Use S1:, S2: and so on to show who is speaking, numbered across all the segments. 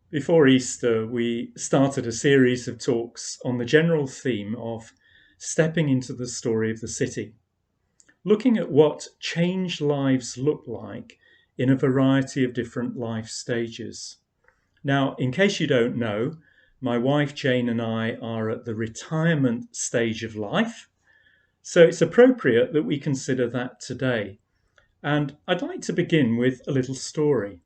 S1: Before Easter, we started a series of talks on the general theme of stepping into the story of the city, looking at what changed lives look like in a variety of different life stages. Now, in case you don't know, my wife Jane and I are at the retirement stage of life, so it's appropriate that we consider that today. And I'd like to begin with a little story.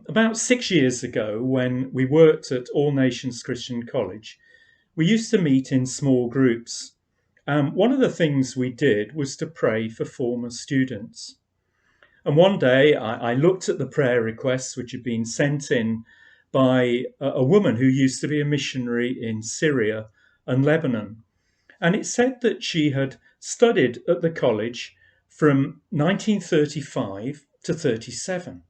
S1: About 6 years ago, when we worked at All Nations Christian College, we used to meet in small groups. One of the things we did was to pray for former students. And one day I looked at the prayer requests which had been sent in by a woman who used to be a missionary in Syria and Lebanon. And it said that she had studied at the college from 1935 to 37.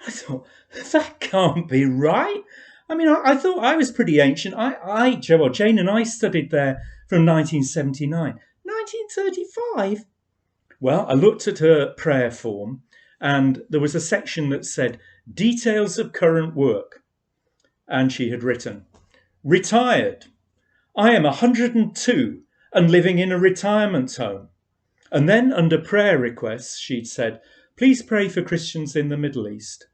S1: I thought, that can't be right. I mean, I thought I was pretty ancient. Jane and I studied there from 1979. 1935? Well, I looked at her prayer form and there was a section that said details of current work. And she had written, retired. I am 102 and living in a retirement home. And then under prayer requests, she'd said, please pray for Christians in the Middle East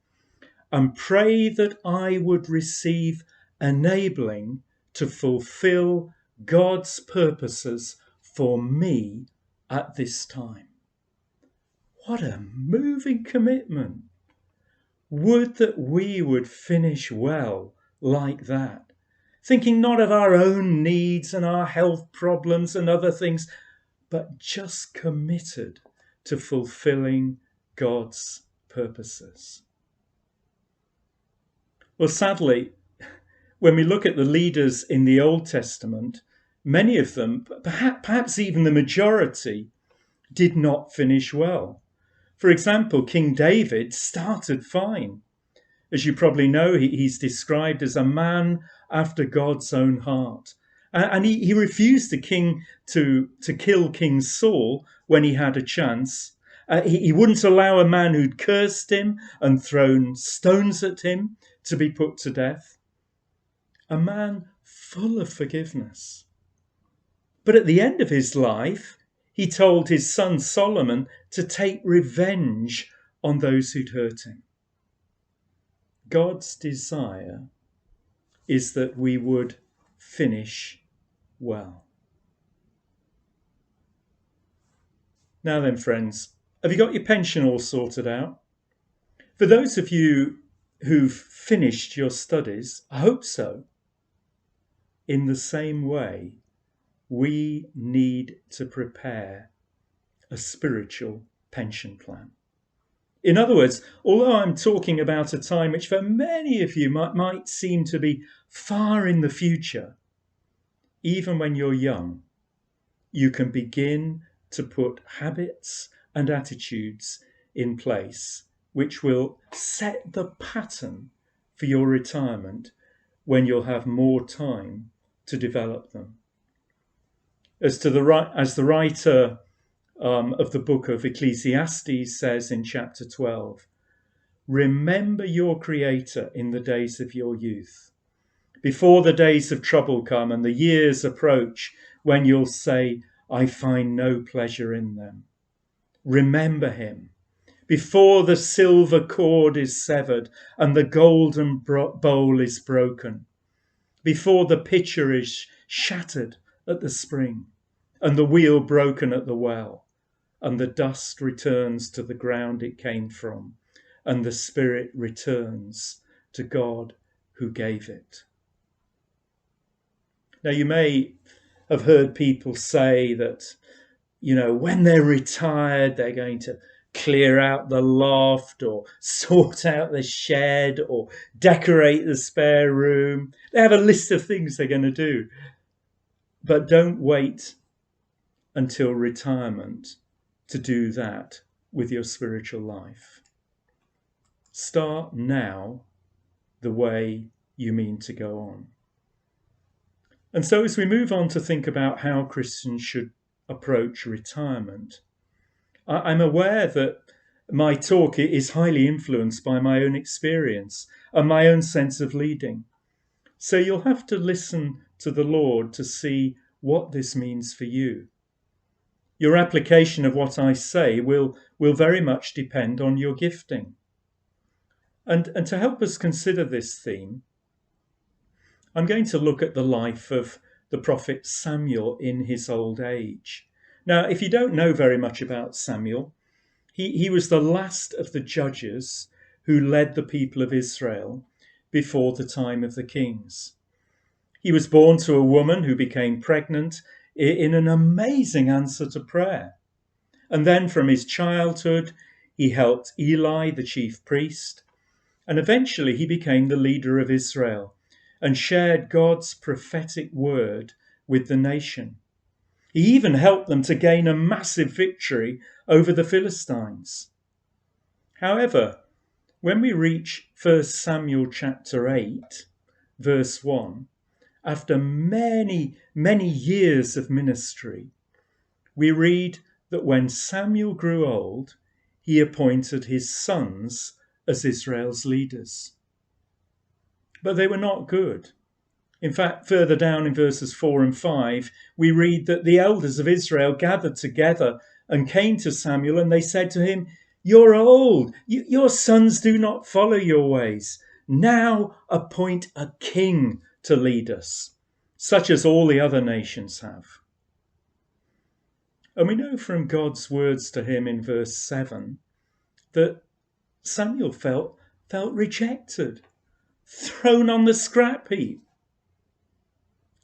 S1: and pray that I would receive enabling to fulfill God's purposes for me at this time. What a moving commitment. Would that we would finish well like that, thinking not of our own needs and our health problems and other things, but just committed to fulfilling God's purposes. Well, sadly, when we look at the leaders in the Old Testament, many of them, perhaps even the majority, did not finish well. For example, King David started fine. As you probably know, he's described as a man after God's own heart. And he refused to kill King Saul when he had a chance. He wouldn't allow a man who'd cursed him and thrown stones at him to be put to death. A man full of forgiveness. But at the end of his life, he told his son Solomon to take revenge on those who'd hurt him. God's desire is that we would finish well. Now then, friends, have you got your pension all sorted out? For those of you who've finished your studies, I hope so. In the same way, we need to prepare a spiritual pension plan. In other words, although I'm talking about a time which for many of you might seem to be far in the future, even when you're young, you can begin to put habits and attitudes in place which will set the pattern for your retirement when you'll have more time to develop them. As the writer of the book of Ecclesiastes says in chapter 12, remember your Creator in the days of your youth, before the days of trouble come and the years approach when you'll say, I find no pleasure in them. Remember him before the silver cord is severed and the golden bowl is broken, before the pitcher is shattered at the spring and the wheel broken at the well, and the dust returns to the ground it came from, and the spirit returns to God who gave it. Now, you may have heard people say that, when they're retired, they're going to clear out the loft or sort out the shed or decorate the spare room. They have a list of things they're going to do. But don't wait until retirement to do that with your spiritual life. Start now the way you mean to go on. And so as we move on to think about how Christians should approach retirement, I'm aware that My talk is highly influenced by my own experience and my own sense of leading. So you'll have to listen to the Lord to see what this means for you. Your application of what I say will very much depend on your gifting. And to help us consider this theme, I'm going to look at the life of the prophet Samuel in his old age. Now, if you don't know very much about Samuel, he was the last of the judges who led the people of Israel before the time of the kings. He was born to a woman who became pregnant in an amazing answer to prayer. And then from his childhood, he helped Eli, the chief priest, and eventually he became the leader of Israel and shared God's prophetic word with the nation. He even helped them to gain a massive victory over the Philistines. However, when we reach 1 Samuel chapter 8, verse 1, after many, many years of ministry, we read that when Samuel grew old, he appointed his sons as Israel's leaders. But they were not good. In fact, further down in verses 4 and 5, we read that the elders of Israel gathered together and came to Samuel, and they said to him, "You're old. Your sons do not follow your ways. Now appoint a king to lead us, such as all the other nations have." And we know from God's words to him in verse 7 that Samuel felt rejected, thrown on the scrap heap.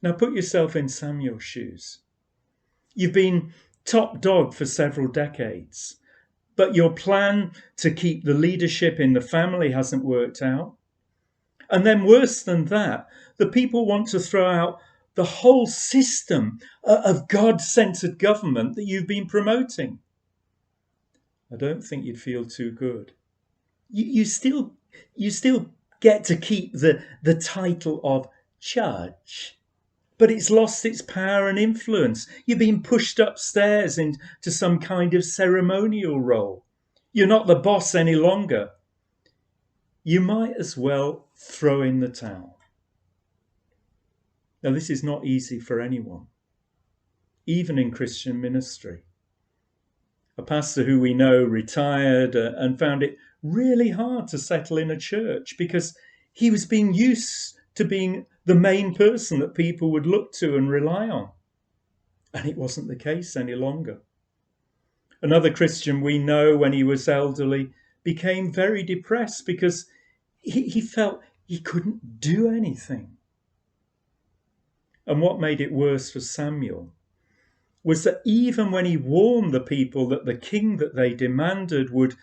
S1: Now put yourself in Samuel's shoes. You've been top dog for several decades, but your plan to keep the leadership in the family hasn't worked out. And then worse than that, the people want to throw out the whole system of God-centered government that you've been promoting. I don't think you'd feel too good. You still get to keep the title of judge, but it's lost its power and influence. You're being pushed upstairs into some kind of ceremonial role. You're not the boss any longer. You might as well throw in the towel. Now, this is not easy for anyone, even in Christian ministry. A pastor who we know retired and found it really hard to settle in a church because he was being used to being the main person that people would look to and rely on. And it wasn't the case any longer. Another Christian we know, when he was elderly, became very depressed because he felt he couldn't do anything. And what made it worse for Samuel was that even when he warned the people that the king that they demanded would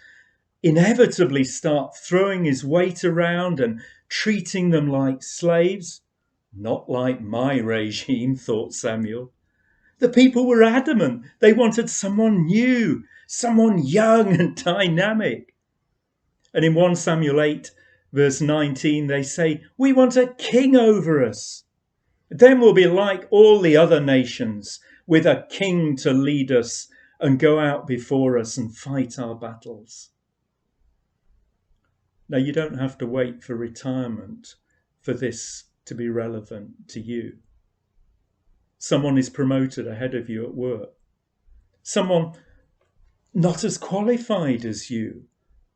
S1: inevitably start throwing his weight around and treating them like slaves, not like my regime, thought Samuel, the people were adamant. They wanted someone new, someone young and dynamic. And in 1 Samuel 8, verse 19, they say, "We want a king over us. Then we'll be like all the other nations, with a king to lead us and go out before us and fight our battles." Now, you don't have to wait for retirement for this to be relevant to you. Someone is promoted ahead of you at work. Someone not as qualified as you.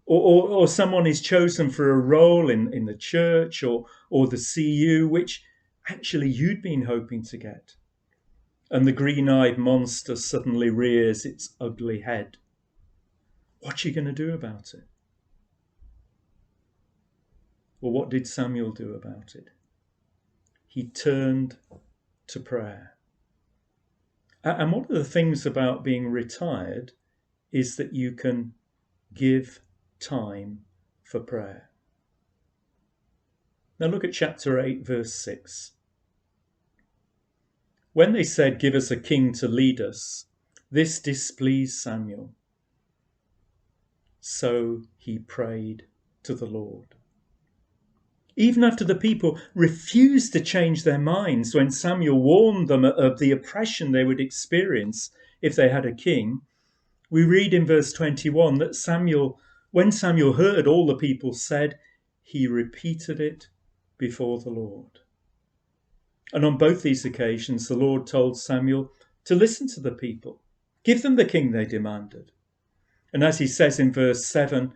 S1: Or someone is chosen for a role in the church or the CU, which actually you'd been hoping to get. And the green-eyed monster suddenly rears its ugly head. What are you going to do about it? Well, what did Samuel do about it? He turned to prayer. And one of the things about being retired is that you can give time for prayer. Now look at chapter 8, verse 6. When they said, "Give us a king to lead us," this displeased Samuel. So he prayed to the Lord. Even after the people refused to change their minds when Samuel warned them of the oppression they would experience if they had a king, We read in verse 21 that when Samuel heard all the people said, he repeated it before the Lord. And on both these occasions, the Lord told Samuel to listen to the people, give them the king they demanded. And as he says in verse 7,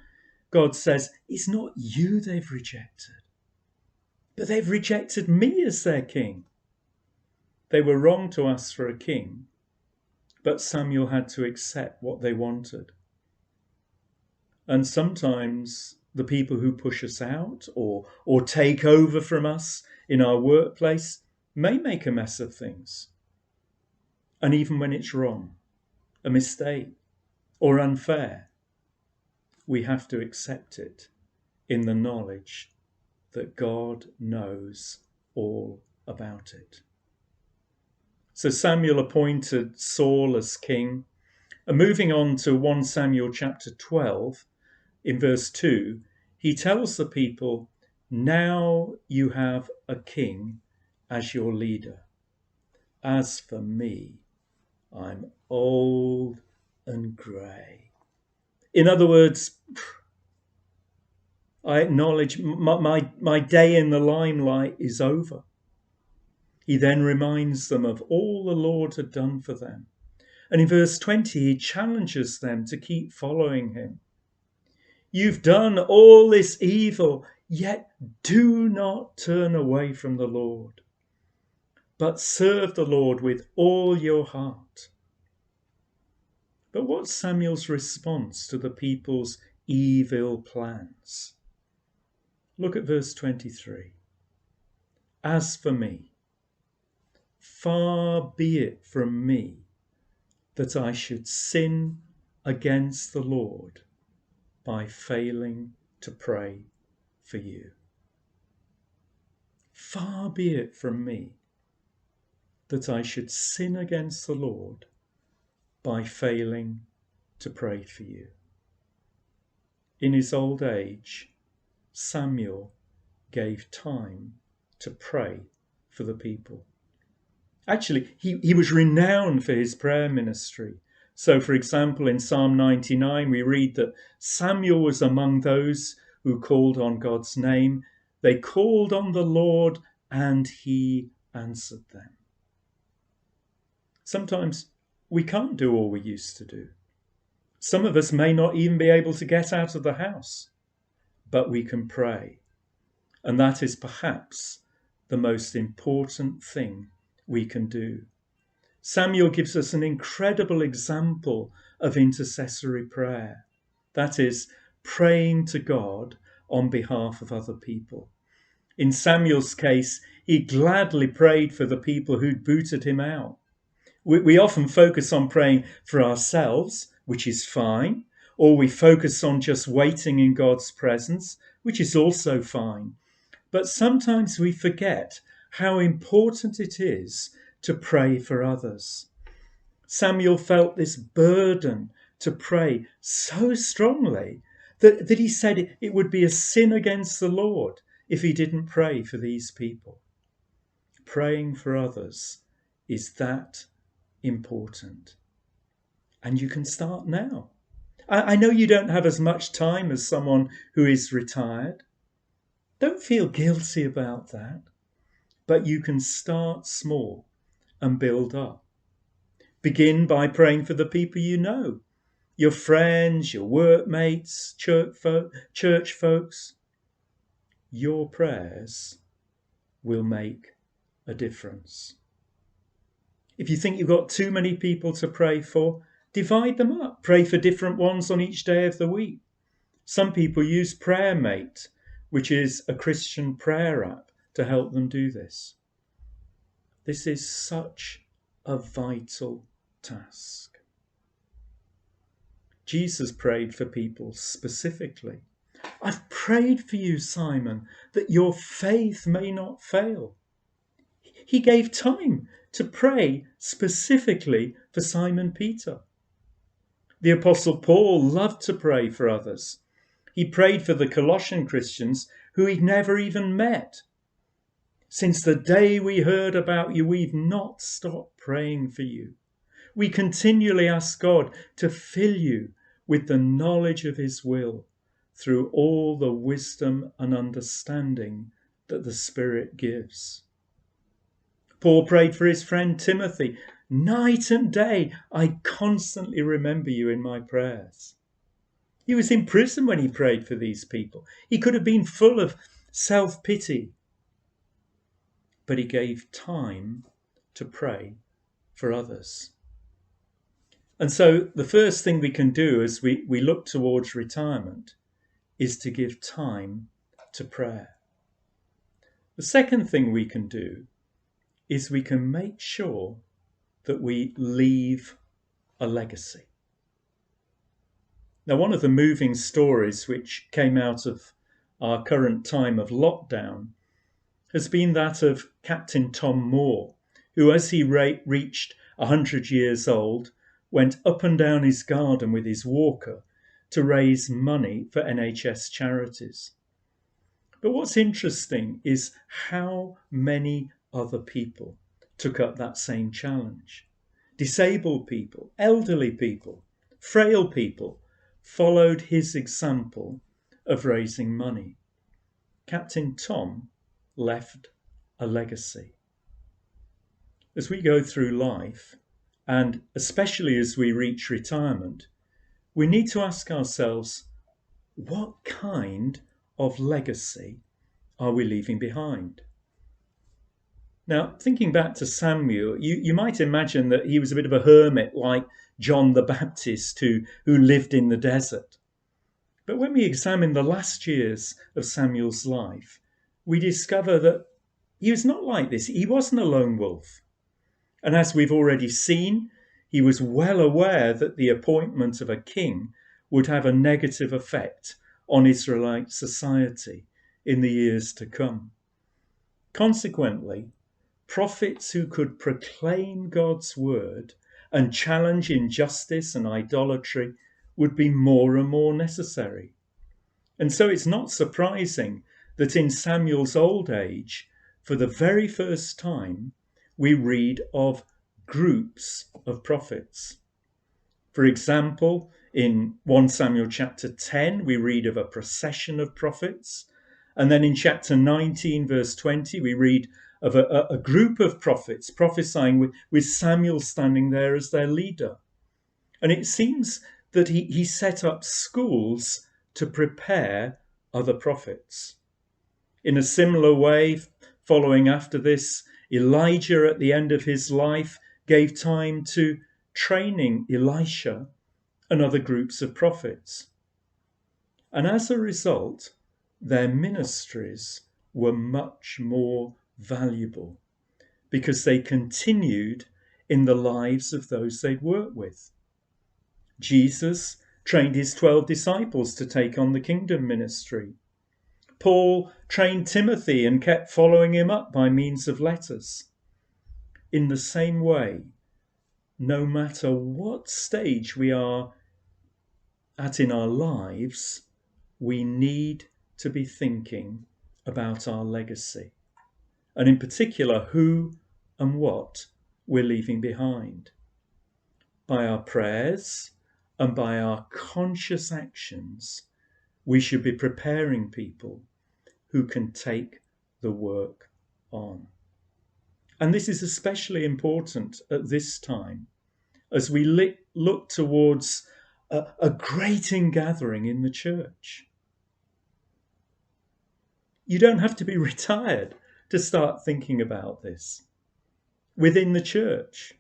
S1: God says, it's not you they've rejected, but they've rejected me as their king. They were wrong to ask for a king, but Samuel had to accept what they wanted. And sometimes the people who push us out or take over from us in our workplace may make a mess of things. And even when it's wrong, a mistake, or unfair, we have to accept it in the knowledge that God knows all about it. So Samuel appointed Saul as king. And moving on to 1 Samuel chapter 12, in verse 2, he tells the people, now you have a king as your leader. As for me, I'm old and grey. In other words, I acknowledge my day in the limelight is over. He then reminds them of all the Lord had done for them. And in verse 20, he challenges them to keep following him. You've done all this evil, yet do not turn away from the Lord, but serve the Lord with all your heart. But what's Samuel's response to the people's evil plans? Look at verse 23. As for me, far be it from me that I should sin against the Lord by failing to pray for you. Far be it from me that I should sin against the Lord by failing to pray for you. In his old age, Samuel gave time to pray for the people. Actually, he was renowned for his prayer ministry. So, for example, in Psalm 99, we read that Samuel was among those who called on God's name. They called on the Lord and he answered them. Sometimes we can't do all we used to do. Some of us may not even be able to get out of the house, but we can pray. And that is perhaps the most important thing we can do. Samuel gives us an incredible example of intercessory prayer. That is, praying to God on behalf of other people. In Samuel's case, he gladly prayed for the people who'd booted him out. We often focus on praying for ourselves, which is fine, or we focus on just waiting in God's presence, which is also fine. But sometimes we forget how important it is to pray for others. Samuel felt this burden to pray so strongly that he said it would be a sin against the Lord if he didn't pray for these people. Praying for others is that important. And you can start now. I know you don't have as much time as someone who is retired. Don't feel guilty about that. But you can start small and build up. Begin by praying for the people you know, your friends, your workmates, church folks. Your prayers will make a difference. If you think you've got too many people to pray for, divide them up. Pray for different ones on each day of the week. Some people use PrayerMate, which is a Christian prayer app, to help them do this. This is such a vital task. Jesus prayed for people specifically. I've prayed for you, Simon, that your faith may not fail. He gave time to pray specifically for Simon Peter. The Apostle Paul loved to pray for others. He prayed for the Colossian Christians who he'd never even met. Since the day we heard about you, we've not stopped praying for you. We continually ask God to fill you with the knowledge of his will through all the wisdom and understanding that the Spirit gives. Paul prayed for his friend Timothy. Night and day, I constantly remember you in my prayers. He was in prison when he prayed for these people. He could have been full of self-pity, but he gave time to pray for others. And so the first thing we can do as we look towards retirement is to give time to prayer. The second thing we can do is we can make sure that we leave a legacy. Now, one of the moving stories which came out of our current time of lockdown has been that of Captain Tom Moore, who, as he reached 100 years old, went up and down his garden with his walker to raise money for NHS charities. But what's interesting is how many other people took up that same challenge. Disabled people, elderly people, frail people followed his example of raising money. Captain Tom left a legacy. As we go through life, and especially as we reach retirement, we need to ask ourselves, what kind of legacy are we leaving behind? Now, thinking back to Samuel, you might imagine that he was a bit of a hermit like John the Baptist who lived in the desert. But when we examine the last years of Samuel's life, we discover that he was not like this. He wasn't a lone wolf. And as we've already seen, he was well aware that the appointment of a king would have a negative effect on Israelite society in the years to come. Consequently, prophets who could proclaim God's word and challenge injustice and idolatry would be more and more necessary. And so it's not surprising that in Samuel's old age, for the very first time, we read of groups of prophets. For example, in 1 Samuel chapter 10, we read of a procession of prophets. And then in chapter 19, verse 20, we read of a group of prophets prophesying with Samuel standing there as their leader. And it seems that he set up schools to prepare other prophets. In a similar way, following after this, Elijah at the end of his life gave time to training Elisha and other groups of prophets. And as a result, their ministries were much more valuable because they continued in the lives of those they'd worked with. Jesus trained his 12 disciples to take on the kingdom ministry. Paul trained Timothy and kept following him up by means of letters. In the same way, no matter what stage we are at in our lives, we need to be thinking about our legacy, and in particular, who and what we're leaving behind. By our prayers and by our conscious actions, we should be preparing people who can take the work on. And this is especially important at this time as we look towards a great ingathering in the church. You don't have to be retired to start thinking about this. Within the church,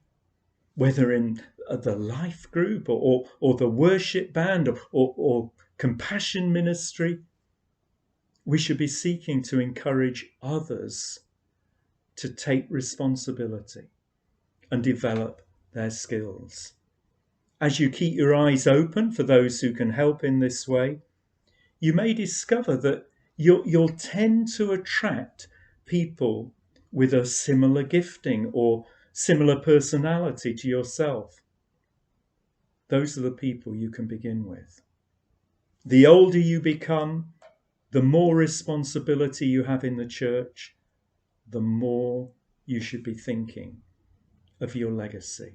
S1: whether in the life group or the worship band or compassion ministry, we should be seeking to encourage others to take responsibility and develop their skills. As you keep your eyes open for those who can help in this way, you may discover that you'll tend to attract people with a similar gifting or similar personality to yourself. Those are the people you can begin with. The older you become, the more responsibility you have in the church, the more you should be thinking of your legacy.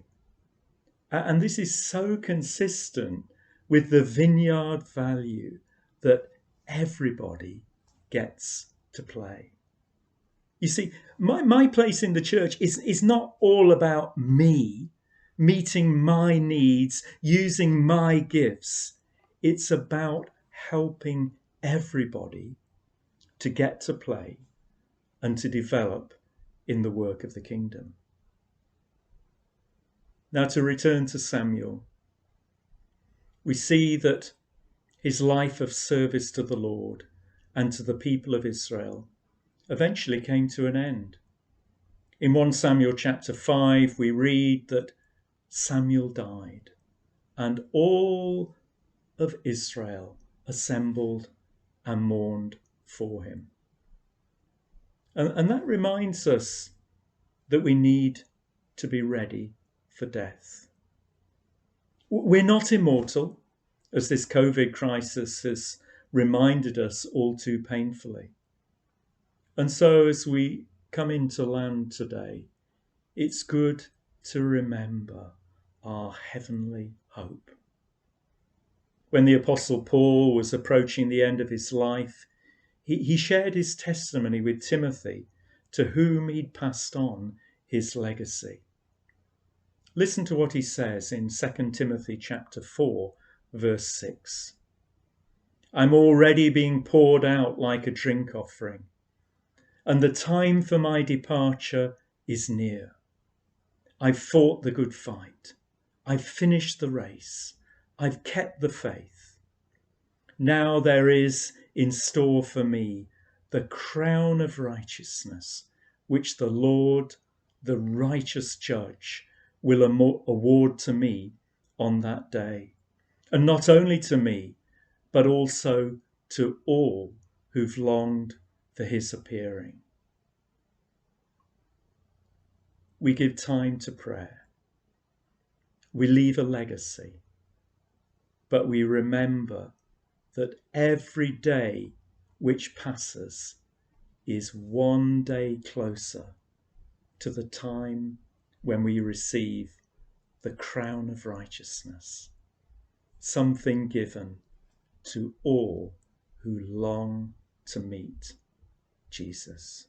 S1: And this is so consistent with the vineyard value that everybody gets to play. You see, my place in the church is not all about me meeting my needs, using my gifts. It's about helping everybody to get to play and to develop in the work of the kingdom. Now, to return to Samuel, we see that his life of service to the Lord and to the people of Israel eventually came to an end. In 1 Samuel chapter 5, we read that Samuel died and all of Israel assembled and mourned for him. And that reminds us that we need to be ready for death. We're not immortal, as this COVID crisis has reminded us all too painfully. And so as we come into land today, it's good to remember our heavenly hope. When the Apostle Paul was approaching the end of his life, he shared his testimony with Timothy, to whom he'd passed on his legacy. Listen to what he says in 2 Timothy chapter 4, verse 6. I'm already being poured out like a drink offering, and the time for my departure is near. I've fought the good fight. I've finished the race. I've kept the faith. Now there is in store for me the crown of righteousness, which the Lord, the righteous judge, will award to me on that day. And not only to me, but also to all who've longed for his appearing. We give time to prayer. We leave a legacy, but we remember that every day which passes is one day closer to the time when we receive the crown of righteousness, something given to all who long to meet Jesus.